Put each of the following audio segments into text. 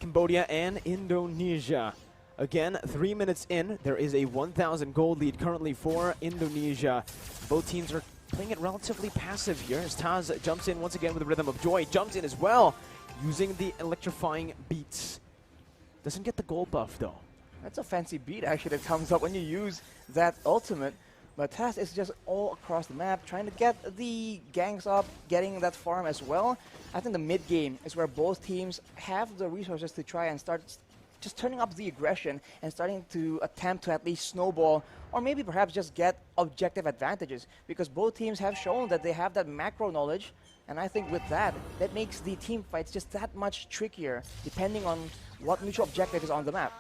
Cambodia and Indonesia. Again, 3 minutes in, there is a 1,000 gold lead currently for Indonesia. Both teams are playing it relatively passive here as Taz jumps in once again with the Rhythm of Joy. Jumps in as well, using the electrifying beats. Doesn't get the gold buff though. That's a fancy beat actually that comes up when you use that ultimate. But Taz is just all across the map, trying to get the ganks up, getting that farm as well. I think the mid game is where both teams have the resources to try and start just turning up the aggression and starting to attempt to at least snowball or maybe perhaps just get objective advantages, because both teams have shown that they have that macro knowledge, and I think with that, that makes the team fights just that much trickier depending on what mutual objective is on the map.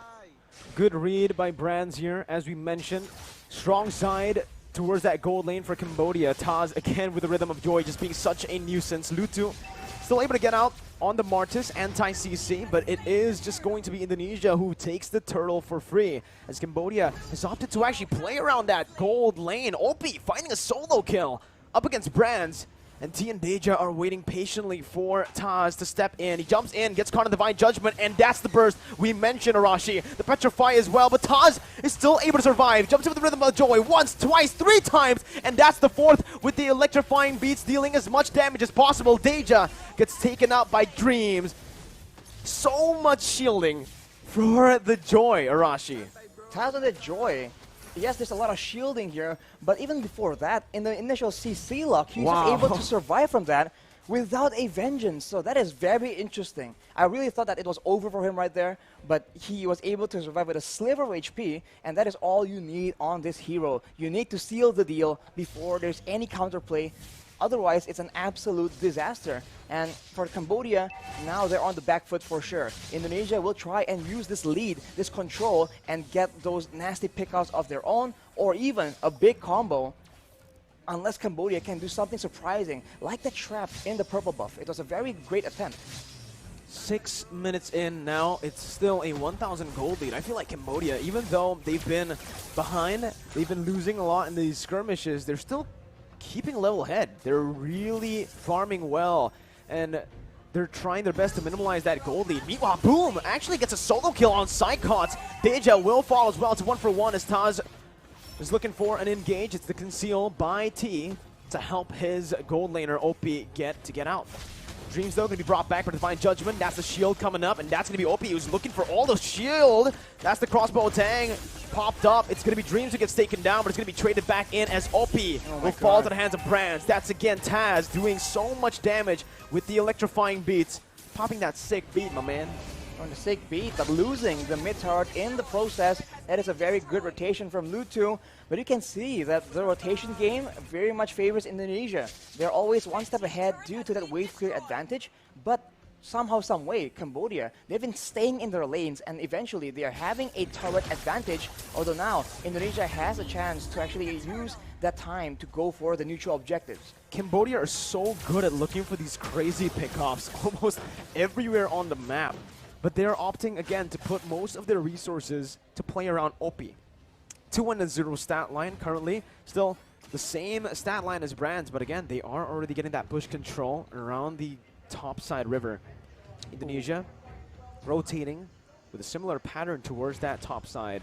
Good read by Brands here, as we mentioned. Strong side towards that gold lane for Cambodia. Taz again with the Rhythm of Joy just being such a nuisance. Lutu still able to get out on the Martis anti-CC, but it is just going to be Indonesia who takes the turtle for free, as Cambodia has opted to actually play around that gold lane. Opie finding a solo kill up against Brands, and T and Deja are waiting patiently for Taz to step in. He jumps in, gets caught in Divine Judgment, and that's the burst we mentioned, Arashi. The Petrify as well, but Taz is still able to survive. Jumps in with the Rhythm of Joy once, twice, 3 times, and that's the 4th with the electrifying beats, dealing as much damage as possible. Deja gets taken out by Dreams. So much shielding for the Joy, Arashi. Taz with the Joy. Yes, there's a lot of shielding here, but even before that, in the initial CC lock, he was able to survive from that without a vengeance. So that is very interesting. I really thought that it was over for him right there, but he was able to survive with a sliver of HP, and that is all you need on this hero. You need to seal the deal before there's any counterplay. Otherwise, it's an absolute disaster. And for Cambodia, now they're on the back foot for sure. Indonesia will try and use this lead, this control, and get those nasty pickouts of their own, or even a big combo, unless Cambodia can do something surprising, like the trap in the purple buff. It was a very great attempt. 6 minutes in now, it's still a 1,000 gold lead. I feel like Cambodia, even though they've been behind, they've been losing a lot in these skirmishes, they're still keeping a level head. They're really farming well, and they're trying their best to minimize that gold lead. Meanwhile, Boom actually gets a solo kill on Psychots. Deja will fall as well. It's 1-for-1 as Taz is looking for an engage. It's the conceal by T to help his gold laner Opie get out. Dreams, though, going to be brought back for Divine Judgment. That's the shield coming up, and that's going to be Opie who's looking for all the shield. That's the crossbow tang popped up. It's going to be Dreams who gets taken down, but it's going to be traded back in as Opie will fall to the hands of Brands. That's again Taz doing so much damage with the electrifying beats. Popping that sick beat, my man. On the sick beat, but losing the mid turret in the process. That is a very good rotation from Lutu. But you can see that the rotation game very much favors Indonesia. They're always one step ahead due to that wave clear advantage. But somehow, some way, Cambodia, they've been staying in their lanes, and eventually they are having a turret advantage. Although now, Indonesia has a chance to actually use that time to go for the neutral objectives. Cambodia are so good at looking for these crazy pickoffs almost everywhere on the map. But they're opting, again, to put most of their resources to play around Opie. 2-0 stat line currently. Still the same stat line as Brands, but again, they are already getting that push control around the topside river. Indonesia rotating with a similar pattern towards that top side.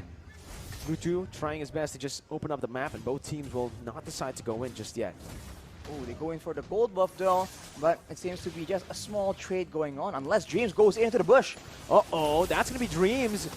Lutu trying his best to just open up the map, and both teams will not decide to go in just yet. Oh, they go in for the gold buff though, but it seems to be just a small trade going on, unless Dreams goes into the bush. Uh-oh, that's going to be Dreams.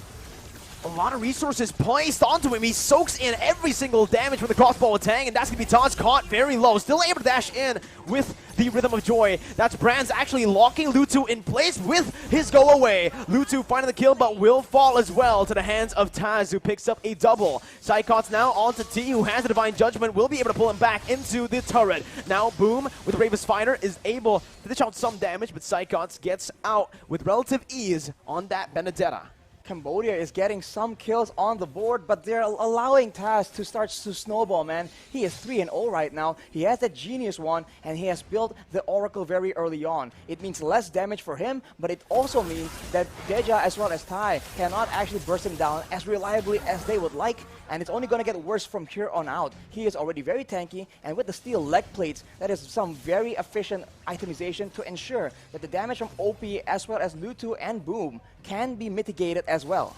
A lot of resources placed onto him. He soaks in every single damage from the crossbow tang, and that's going to be Taz caught very low. Still able to dash in with the Rhythm of Joy. That's Brands actually locking Lutu in place with his go away. Lutu finding the kill, but will fall as well to the hands of Taz, who picks up a double. Psychots now onto T, who has the Divine Judgment, will be able to pull him back into the turret. Now Boom with the Bravest Fighter is able to dish out some damage, but Psychots gets out with relative ease on that Benedetta. Cambodia is getting some kills on the board, but they're allowing Taz to start to snowball, man. He is 3-0 right now. He has that genius one, and he has built the Oracle very early on. It means less damage for him, but it also means that Deja as well as Tai cannot actually burst him down as reliably as they would like, and it's only going to get worse from here on out. He is already very tanky, and with the steel leg plates, that is some very efficient itemization to ensure that the damage from OP as well as Lutu and Boom can be mitigated as well.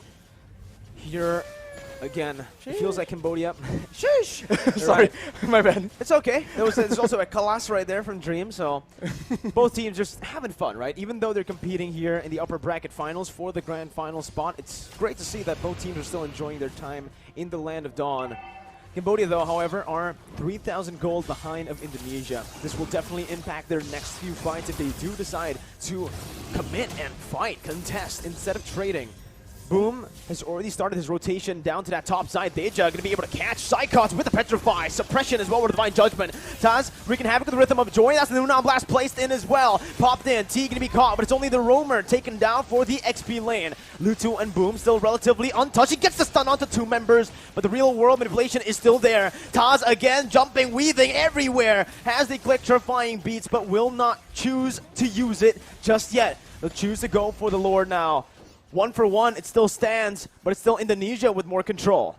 Here, again, it feels like Cambodia. Sheesh! Sorry, my bad. It's okay. There's also a Kalas right there from Dream, so both teams just having fun, right? Even though they're competing here in the upper bracket finals for the grand final spot, it's great to see that both teams are still enjoying their time in the Land of Dawn. Cambodia, though, however, are 3,000 gold behind of Indonesia. This will definitely impact their next few fights if they do decide to commit and fight, contest, instead of trading. Boom has already started his rotation down to that top side. Deja going to be able to catch Psychots with the Petrify. Suppression as well with Divine Judgment. Taz wreaking havoc with the Rhythm of Joy. That's the Nunan Blast placed in as well. Popped in. T going to be caught, but it's only the Roamer taken down for the XP lane. Lutu and Boom still relatively untouched. He gets the stun onto two members, but the real world manipulation is still there. Taz again jumping, weaving everywhere. Has the electrifying beats, but will not choose to use it just yet. They'll choose to go for the Lord now. 1 for 1, it still stands, but it's still Indonesia with more control.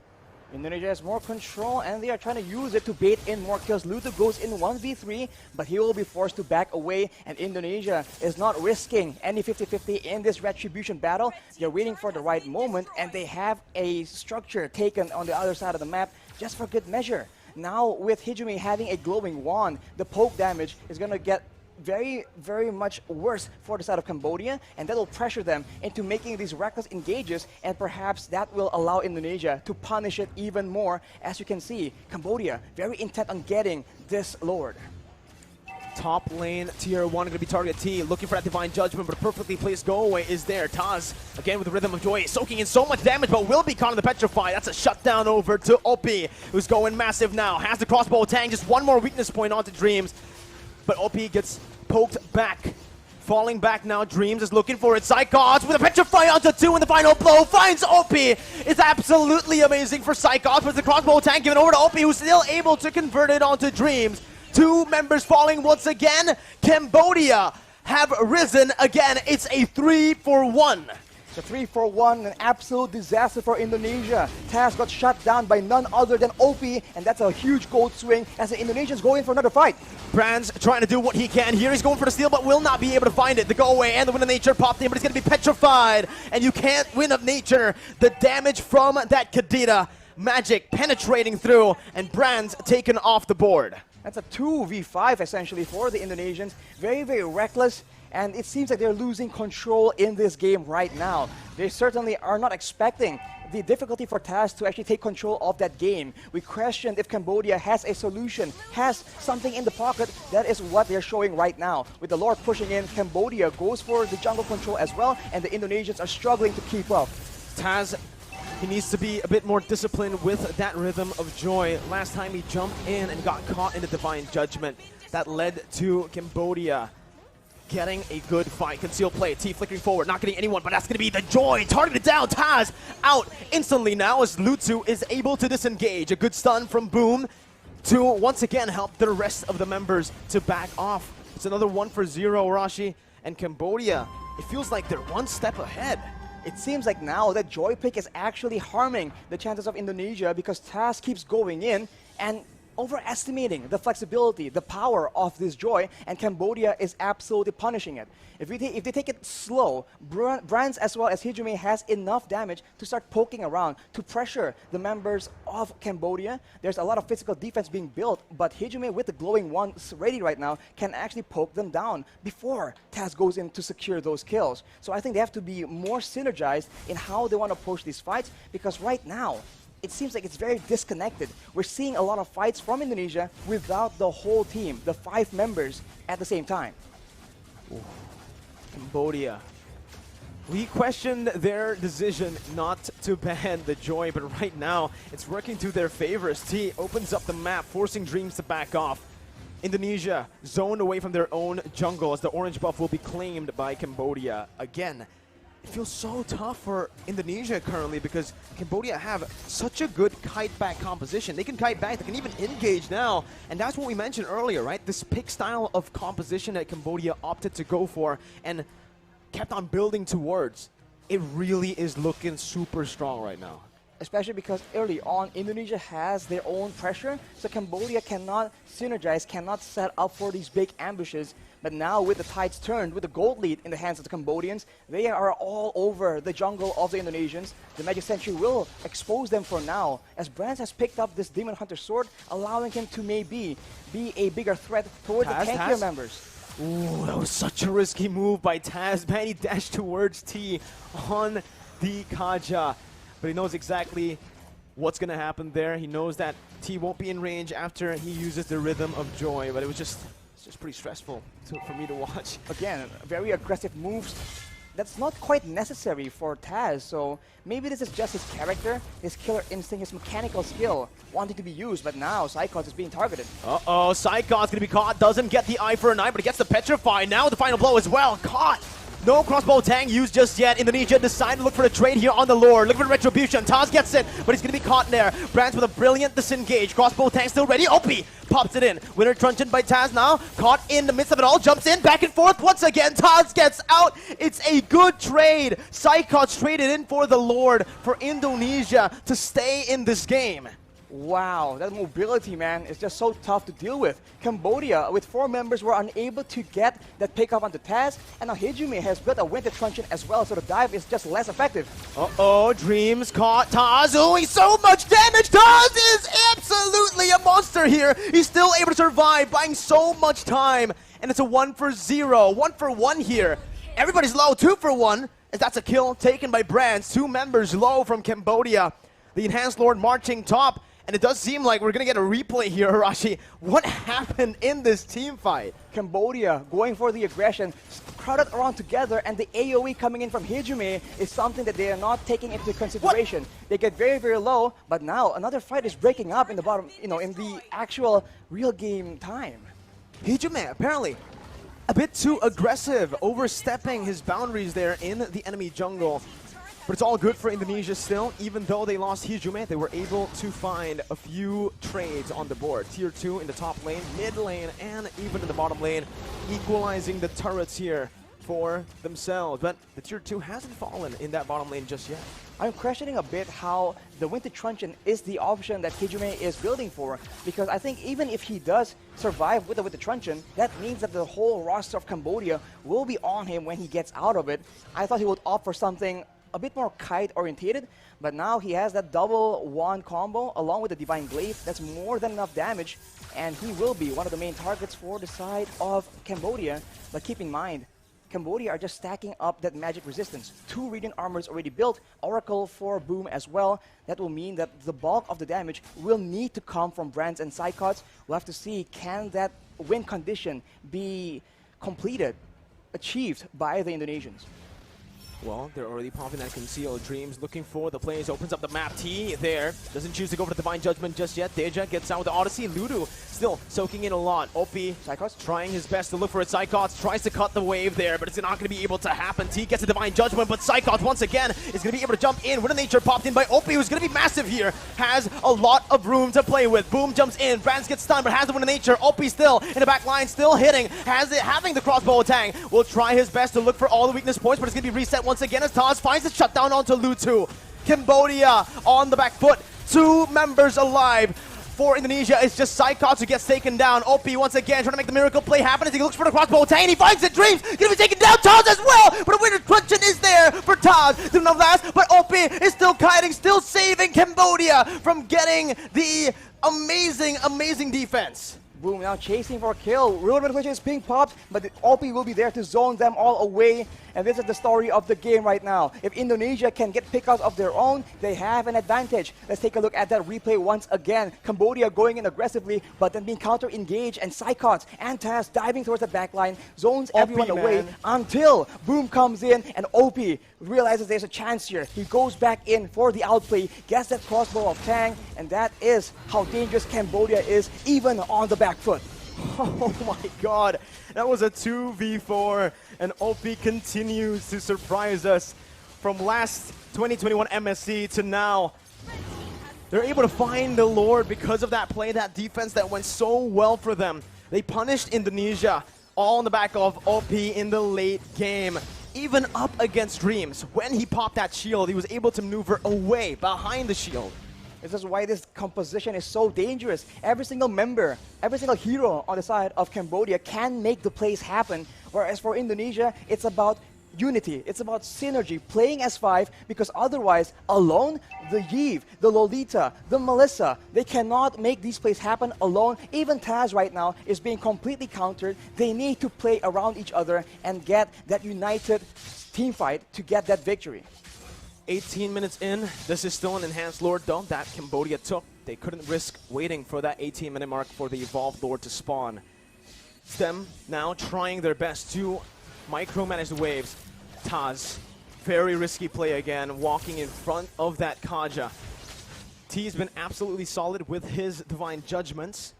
Indonesia has more control, and they are trying to use it to bait in more kills. Lutu goes in 1v3, but he will be forced to back away, and Indonesia is not risking any 50-50 in this Retribution battle. They're waiting for the right moment, and they have a structure taken on the other side of the map just for good measure. Now, with Hijumi having a glowing wand, the poke damage is going to get very, very much worse for the side of Cambodia, and that will pressure them into making these reckless engages, and perhaps that will allow Indonesia to punish it even more. As you can see, Cambodia very intent on getting this Lord. Top lane, tier 1 going to be targeted T, looking for that Divine Judgment, but a perfectly placed go away is there. Taz, again with the Rhythm of Joy, soaking in so much damage, but will be caught in the Petrify. That's a shutdown over to OP, who's going massive now. Has the crossbow tang, just one more weakness point onto Dreams. But OP gets poked back. Falling back now, Dreams is looking for it. Psychots with a Petrify onto 2 in the final blow. Finds OP. It's absolutely amazing for Psychots, but the crossbow tank given over to OP, who's still able to convert it onto Dreams. 2 members falling once again. Cambodia have risen again. It's a 3 for 1. The 3 for 1, an absolute disaster for Indonesia. Taz got shut down by none other than OP, and that's a huge gold swing as the Indonesians go in for another fight. Brands trying to do what he can here. He's going for the steal, but will not be able to find it. The go away and the Wind of Nature popped in, but it's going to be petrified. And you can't Wind of Nature. The damage from that Kadita magic penetrating through, and Brands taken off the board. That's a 2v5 essentially for the Indonesians. Very, very reckless. And it seems like they're losing control in this game right now. They certainly are not expecting the difficulty for Taz to actually take control of that game. We questioned if Cambodia has a solution, has something in the pocket. That is what they're showing right now. With the Lord pushing in, Cambodia goes for the jungle control as well, and the Indonesians are struggling to keep up. Taz, he needs to be a bit more disciplined with that Rhythm of Joy. Last time he jumped in and got caught in the Divine Judgment. That led to Cambodia getting a good fight. Concealed play. T flickering forward. Not getting anyone, but that's going to be the Joy. Targeted down. Taz out instantly now as Lutu is able to disengage. A good stun from Boom to once again help the rest of the members to back off. It's another 1 for 0, Rashi. And Cambodia, it feels like they're one step ahead. It seems like now that Joy pick is actually harming the chances of Indonesia because Taz keeps going in and overestimating the flexibility, the power of this Joy, and Cambodia is absolutely punishing it. If they take it slow, Brands as well as Hijumi has enough damage to start poking around, to pressure the members of Cambodia. There's a lot of physical defense being built, but Hijumi with the glowing wand ready right now can actually poke them down before Taz goes in to secure those kills. So I think they have to be more synergized in how they want to approach these fights, because right now, it seems like it's very disconnected. We're seeing a lot of fights from Indonesia without the whole team, the 5 members, at the same time. Ooh. Cambodia. We questioned their decision not to ban the Joy, but right now it's working to their favor as T opens up the map, forcing Dreams to back off. Indonesia zoned away from their own jungle as the orange buff will be claimed by Cambodia. Again, it feels so tough for Indonesia currently because Cambodia have such a good kite back composition. They can kite back, they can even engage now, and that's what we mentioned earlier, right? This pick style of composition that Cambodia opted to go for and kept on building towards. It really is looking super strong right now. Especially because early on, Indonesia has their own pressure, so Cambodia cannot synergize, cannot set up for these big ambushes. But now with the tides turned, with the gold lead in the hands of the Cambodians, they are all over the jungle of the Indonesians. The Magic Century will expose them for now, as Brands has picked up this Demon Hunter sword, allowing him to maybe be a bigger threat towards the tankier members. Ooh, that was such a risky move by Taz. Man, he dashed towards T on the Kaja. But he knows exactly what's going to happen there. He knows that T won't be in range after he uses the Rhythm of Joy. But it's just pretty stressful for me to watch. Again, very aggressive moves. That's not quite necessary for Taz, so maybe this is just his character, his killer instinct, his mechanical skill wanting to be used, but now Psychos is being targeted. Uh-oh, Psychos gonna be caught, doesn't get the eye for an eye, but he gets the Petrify. Now the final blow as well, caught! No crossbow tang used just yet. Indonesia decided to look for the trade here on the Lord. Look for the Retribution. Taz gets it, but he's going to be caught there. Brands with a brilliant disengage. Crossbow tang still ready. Opie pops it in. Winter Truncheon by Taz now. Caught in the midst of it all. Jumps in. Back and forth once again. Taz gets out. It's a good trade. Psychots traded in for the Lord for Indonesia to stay in this game. Wow, that mobility, man, is just so tough to deal with. Cambodia, with 4 members, were unable to get that pickup onto Taz, and now Hijume has built a Winter Truncheon as well, so the dive is just less effective. Uh-oh, Dreams caught Taz doing so much damage. Taz is absolutely a monster here. He's still able to survive, buying so much time, and it's a 1-for-0, 1-for-1 here. Everybody's low, 2-for-1, as that's a kill taken by Brands. 2 members low from Cambodia. The Enhanced Lord marching top. And it does seem like we're going to get a replay here, Arashi. What happened in this team fight? Cambodia going for the aggression, crowded around together, and the AoE coming in from Hijume is something that they are not taking into consideration. What? They get very, very low, but now another fight is breaking up in the bottom, in the actual real game time. Hijume, apparently, a bit too aggressive, overstepping his boundaries there in the enemy jungle. But it's all good for Indonesia still. Even though they lost Hijume, they were able to find a few trades on the board. Tier 2 in the top lane, mid lane, and even in the bottom lane, equalizing the turrets here for themselves. But the Tier 2 hasn't fallen in that bottom lane just yet. I'm questioning a bit how the Winter Truncheon is the option that Hijume is building for, because I think even if he does survive with the Winter Truncheon, that means that the whole roster of Cambodia will be on him when he gets out of it. I thought he would opt for something a bit more kite orientated, but now he has that double wand combo along with the Divine Glaive. That's more than enough damage, and he will be one of the main targets for the side of Cambodia. But keep in mind, Cambodia are just stacking up that magic resistance. 2 Radiant Armors already built, Oracle for Boom as well. That will mean that the bulk of the damage will need to come from Brands and Psychots. We'll have to see, can that win condition be completed, achieved by the Indonesians? Well, they're already popping that Conceal. Dreams looking for the plays, opens up the map. T there, doesn't choose to go for the Divine Judgment just yet. Deja gets out with the Odyssey. Ludu still soaking in a lot. Opie Psychos trying his best to look for it. Psychots tries to cut the wave there, but it's not going to be able to happen. T gets a Divine Judgment, but Psychots once again is going to be able to jump in. Winter Nature popped in by Opie, who's going to be massive here. Has a lot of room to play with. Boom jumps in. Brands gets stunned, but has the Winter Nature. Opie still in the back line, still hitting. Has it, having the crossbow attack. Will try his best to look for all the weakness points, but it's going to be reset once again as Taz finds it shut down onto Lutu. Cambodia on the back foot. 2 members alive. For Indonesia, it's just Psychots who gets taken down. OP once again trying to make the miracle play happen as he looks for the crossbow attack and he finds it. Dreams gonna be taken down. Taz as well, but a Winter Truncheon is there for Taz. Do not last, but OP is still kiting, still saving Cambodia from getting the amazing defense. Boom, now chasing for a kill. Real Winter is being popped, but the OP will be there to zone them all away. And this is the story of the game right now. If Indonesia can get pickups of their own, they have an advantage. Let's take a look at that replay once again. Cambodia going in aggressively, but then being counter-engaged, and Psychots and Taz diving towards the backline, zones everyone away until Boom comes in and OP realizes there's a chance here. He goes back in for the outplay, gets that crossbow of Tang, and that is how dangerous Cambodia is, even on the back foot. Oh my god, that was a 2v4, and OP continues to surprise us from last 2021 MSC to now. They're able to find the Lord because of that play, that defense that went so well for them. They punished Indonesia, all on the back of OP in the late game. Even up against Dreams, when he popped that shield, he was able to maneuver away behind the shield. This is why this composition is so dangerous. Every single member, every single hero on the side of Cambodia can make the plays happen. Whereas for Indonesia, it's about unity. It's about synergy, playing as 5, because otherwise, alone, the Iesf, the Lolita, the Melissa, they cannot make these plays happen alone. Even Taz right now is being completely countered. They need to play around each other and get that united team fight to get that victory. 18 minutes in, this is still an enhanced Lord though that Cambodia took. They couldn't risk waiting for that 18-minute mark for the evolved Lord to spawn. It's them now trying their best to micromanage the waves. Taz, very risky play again, walking in front of that Kaja. T's been absolutely solid with his Divine Judgments.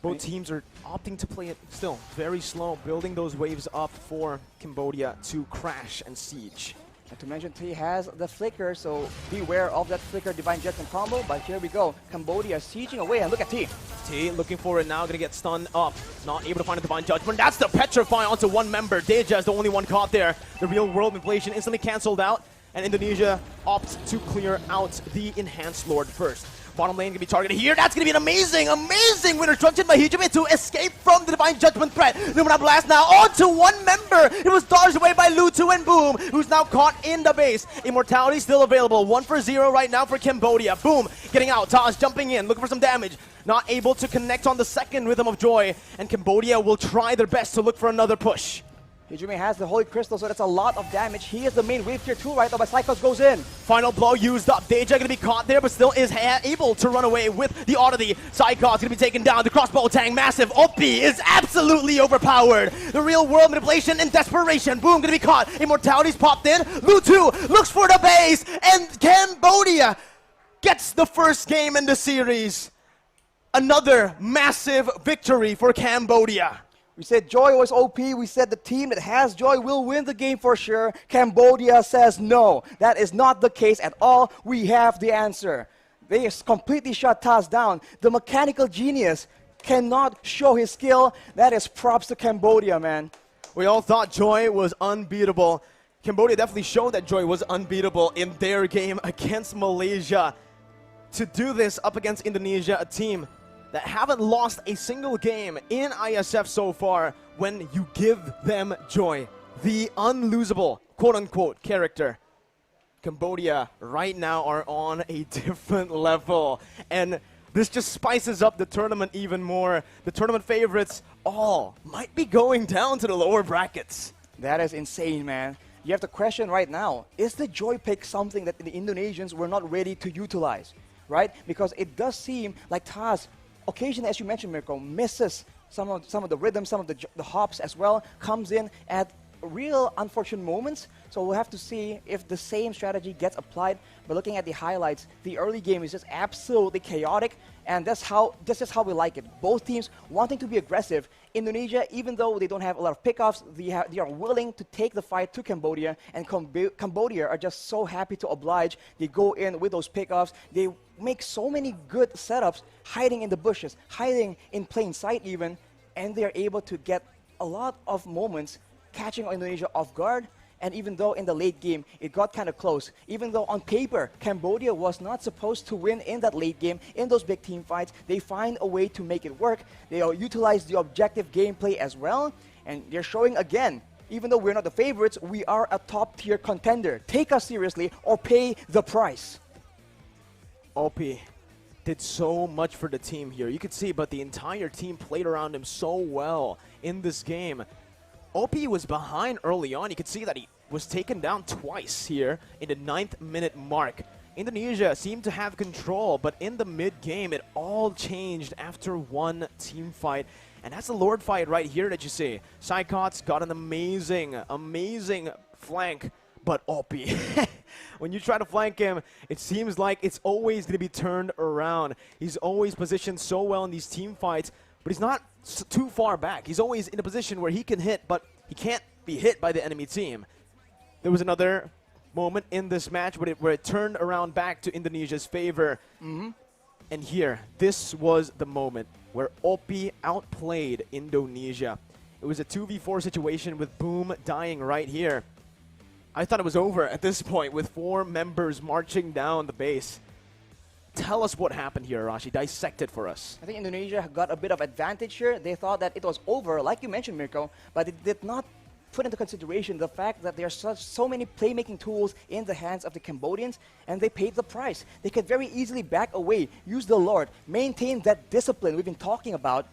Both teams are opting to play it still very slow, building those waves up for Cambodia to crash and siege. Not to mention, T has the flicker, so beware of that flicker Divine Judgment combo. But here we go, Cambodia sieging away, and look at T. T looking for it now, gonna get stunned up. Not able to find a Divine Judgment. That's the Petrify onto one member. Deja is the only one caught there. The real world inflation instantly cancelled out, and Indonesia opts to clear out the Enhanced Lord first. Bottom lane gonna be targeted here. That's gonna be an amazing, amazing winner structured by Higlight to escape from the Divine Judgment threat. Lumina Blast now onto one member. It was dodged away by Lutu and Boom, who's now caught in the base. Immortality still available. 1 for 0 right now for Cambodia. Boom, getting out. Taz jumping in, looking for some damage. Not able to connect on the second Rhythm of Joy, and Cambodia will try their best to look for another push. Higlight has the Holy Crystal, so that's a lot of damage. He is the main wave tier 2 right now, but Psychos goes in. Final blow used up. Deja gonna be caught there, but still is able to run away with the oddity. Psychos gonna be taken down. The crossbow tang, massive. OP is absolutely overpowered. The real world manipulation and desperation. Boom, gonna be caught. Immortality's popped in. Lutu looks for the base, and Cambodia gets the first game in the series. Another massive victory for Cambodia. We said Joy was OP. We said the team that has Joy will win the game for sure. Cambodia says no. That is not the case at all. We have the answer. They just completely shut Taz down. The mechanical genius cannot show his skill. That is props to Cambodia, man. We all thought Joy was unbeatable. Cambodia definitely showed that Joy was unbeatable in their game against Malaysia. To do this up against Indonesia, a team that haven't lost a single game in ISF so far, when you give them Joy, the unlosable, quote-unquote, character. Cambodia right now are on a different level, and this just spices up the tournament even more. The tournament favorites all might be going down to the lower brackets. That is insane, man. You have to question right now, is the Joy pick something that the Indonesians were not ready to utilize, right? Because it does seem like Taz, occasionally, as you mentioned, Mirko, misses some of the rhythm, some of the hops as well, comes in at real unfortunate moments. So we'll have to see if the same strategy gets applied. But looking at the highlights, the early game is just absolutely chaotic, and this is how we like it. Both teams wanting to be aggressive. Indonesia, even though they don't have a lot of pickoffs, they are willing to take the fight to Cambodia, and Cambodia are just so happy to oblige. They go in with those pickoffs. They make so many good setups, hiding in the bushes, hiding in plain sight even, and they're able to get a lot of moments catching Indonesia off guard. And even though in the late game it got kind of close, even though on paper Cambodia was not supposed to win in that late game, in those big team fights, they find a way to make it work. They utilize the objective gameplay as well, and they're showing again, even though we're not the favorites, we are a top tier contender. Take us seriously or pay the price. OP did so much for the team here. You could see, but the entire team played around him so well in this game. OP was behind early on. You could see that he was taken down twice here in the 9th minute mark. Indonesia seemed to have control, but in the mid-game, it all changed after one team fight. And that's the Lord fight right here that you see. Psychots got an amazing, amazing flank, but OP. When you try to flank him, it seems like it's always going to be turned around. He's always positioned so well in these team fights, but he's not too far back. He's always in a position where he can hit, but he can't be hit by the enemy team. There was another moment in this match where it turned around back to Indonesia's favor. And here, this was the moment where OP outplayed Indonesia. It was a 2v4 situation with Boom dying right here. I thought it was over at this point with 4 members marching down the base. Tell us what happened here, Arashi. Dissect it for us. I think Indonesia got a bit of advantage here. They thought that it was over, like you mentioned, Mirko, but it did not put into consideration the fact that there are so many playmaking tools in the hands of the Cambodians, and they paid the price. They could very easily back away, use the Lord, maintain that discipline we've been talking about,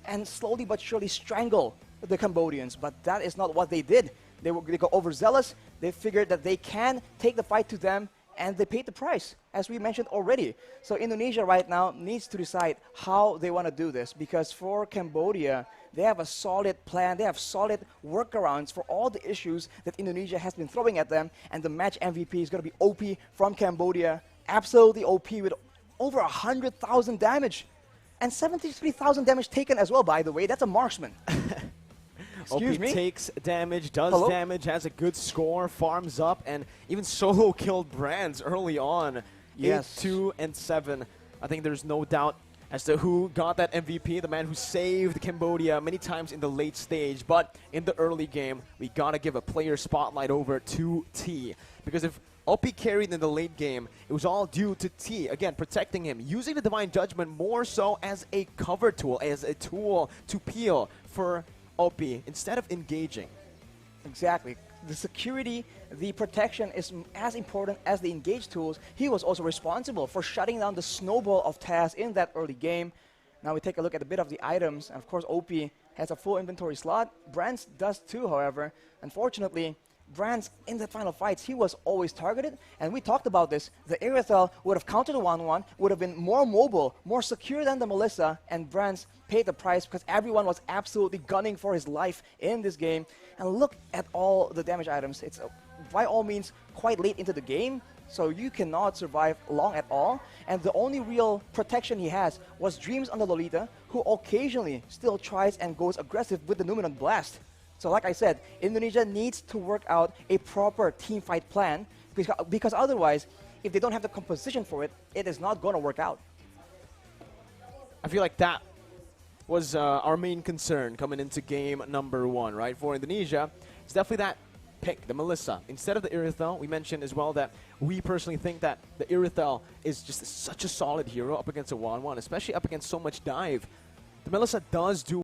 and slowly but surely strangle the Cambodians. But that is not what they did. They got overzealous. They figured that they can take the fight to them, and they paid the price, as we mentioned already. So Indonesia right now needs to decide how they want to do this, because for Cambodia, they have a solid plan. They have solid workarounds for all the issues that Indonesia has been throwing at them, and the match MVP is going to be OP from Cambodia. Absolutely OP with over 100,000 damage. And 73,000 damage taken as well, by the way. That's a marksman. Excuse OP me? takes damage, does Hello? damage, has a good score, farms up, and even solo killed Brands early on. Yes. 8-2 and 7. I think there's no doubt as to who got that MVP, the man who saved Cambodia many times in the late stage. But in the early game, we gotta give a player spotlight over to T. Because if OP carried in the late game, it was all due to T, again, protecting him, using the Divine Judgment more so as a cover tool, as a tool to peel for OP instead of engaging. Exactly. The security, the protection is as important as the engage tools. He was also responsible for shutting down the snowball of Taz in that early game. Now we take a look at a bit of the items. And of course, OP has a full inventory slot. Brands does too, however. Unfortunately, Brands in the final fights, he was always targeted. And we talked about this. The Irithel would have countered the 1-1, would have been more mobile, more secure than the Melissa. And Brands paid the price because everyone was absolutely gunning for his life in this game. And look at all the damage items. It's by all means quite late into the game, so you cannot survive long at all. And the only real protection he has was Dreams on the Lolita, who occasionally still tries and goes aggressive with the Numinant Blast. So like I said, Indonesia needs to work out a proper team fight plan, because otherwise, if they don't have the composition for it, it is not going to work out. I feel like that was our main concern coming into game number 1, right? For Indonesia, it's definitely that pick, the Melissa. Instead of the Irithel, we mentioned as well that we personally think that the Irithel is just such a solid hero up against a 1-1, especially up against so much dive. The Melissa does do